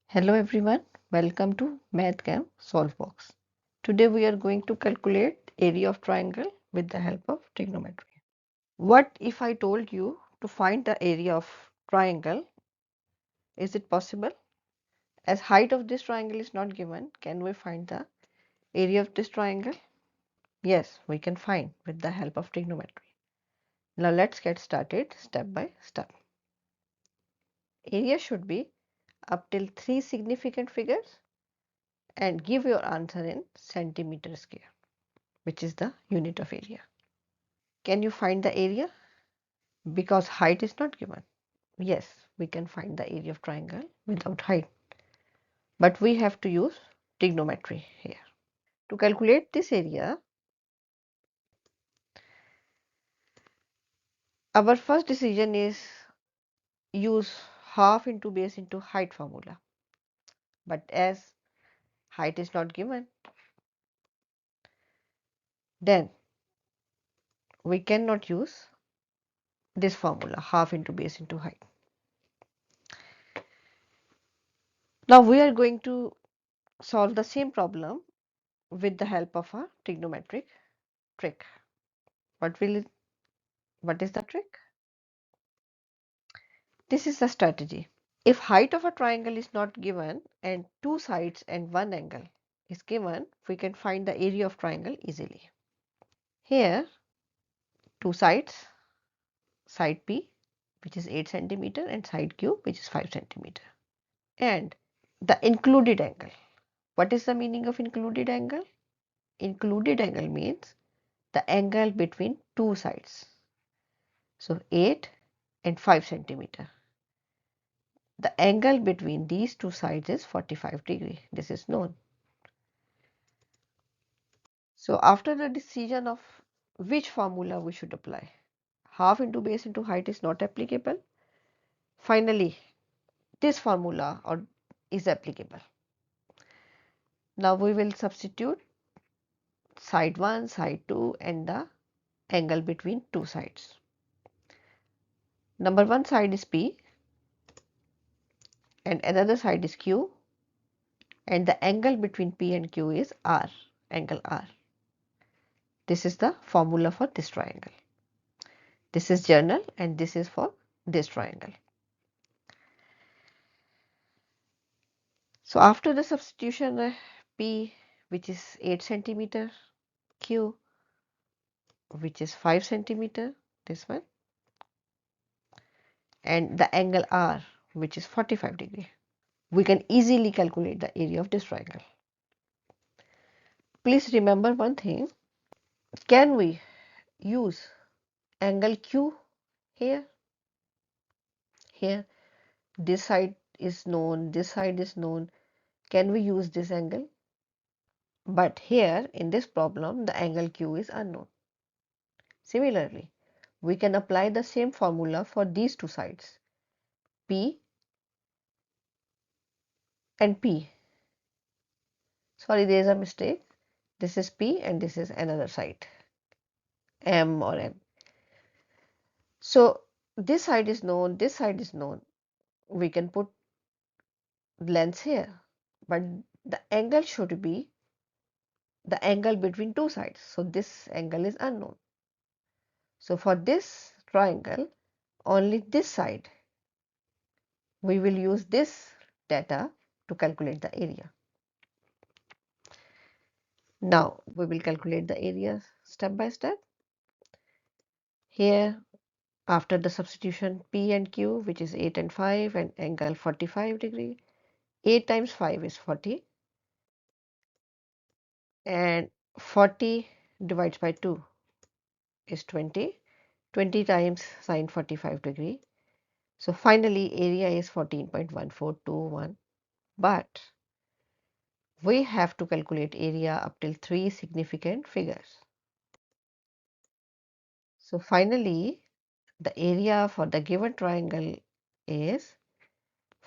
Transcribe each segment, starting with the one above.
Hello everyone, welcome to MathCam Solvebox. Today we are going to calculate area of triangle with the help of trigonometry. What if I told you to find the area of triangle? Is it possible? As height of this triangle is not given, can we find the area of this triangle? Yes, we can find with the help of trigonometry. Now let's get started step by step. Area should be up till 3 significant figures and give your answer in centimeter square, which is the unit of area. Can you find the area? Because height is not given. Yes, we can find the area of triangle without height. But we have to use trigonometry here. To calculate this area, our first decision is use half into base into height formula. But as height is not given, then we cannot use this formula, half into base into height. Now we are going to solve the same problem with the help of a trigonometric trick. What is the trick? This is the strategy. If height of a triangle is not given and two sides and one angle is given, we can find the area of triangle easily. Here, two sides, side P, which is 8 centimeter, and side Q, which is 5 centimeter, and the included angle. What is the meaning of included angle? Included angle means the angle between two sides. So 8 and 5 centimeter. The angle between these two sides is 45 degree. This is known. So after the decision of which formula we should apply, half into base into height is not applicable. Finally, this formula is applicable. Now we will substitute side 1, side 2 and the angle between two sides. Number one side is P and another side is Q, and the angle between P and Q is R, angle R. This is the formula for this triangle. This is general and this is for this triangle. So after the substitution, P, which is 8 centimeter, Q, which is 5 centimeter, this one, and the angle R, which is 45 degree, we can easily calculate the area of this triangle. Please remember one thing, can we use angle Q here? Here, this side is known, this side is known. Can we use this angle? But here in this problem, the angle Q is unknown. Similarly, we can apply the same formula for these two sides, P and P. Sorry, there is a mistake. This is P and this is another side, M or M. So this side is known, this side is known. We can put lengths here, but the angle should be the angle between two sides. So this angle is unknown. So for this triangle, only this side, we will use this data to calculate the area. Now we will calculate the area step by step. Here, after the substitution P and Q, which is 8 and 5 and angle 45 degree, 8 times 5 is 40 and 40 divided by 2 is 20. 20 times sine 45 degree. So finally area is 14.1421. But we have to calculate area up till 3 significant figures. So finally the area for the given triangle is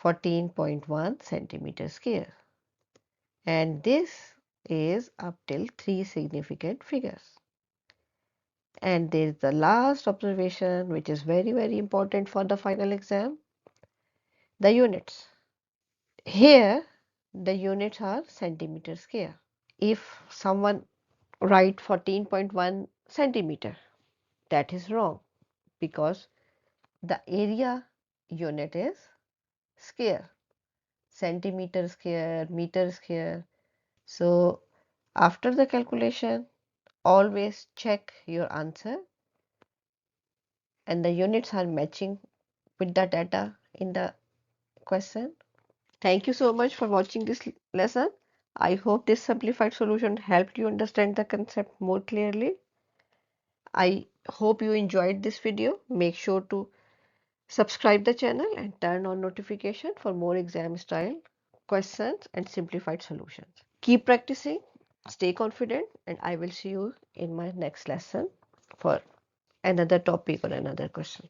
14.1 centimeter square, and this is up till 3 significant figures. And there is the last observation, which is very important for the final exam, the units. Here the units are centimeter square. If someone write 14.1 centimeter, that is wrong because the area unit is square, centimeter square, meter square. So after the calculation, always check your answer and the units are matching with the data in the question. Thank you so much for watching this lesson. I hope this simplified solution helped you understand the concept more clearly. I hope you enjoyed this video. Make sure to subscribe the channel and turn on notification for more exam style questions and simplified solutions. Keep practicing, stay confident, and I will see you in my next lesson for another topic or another question.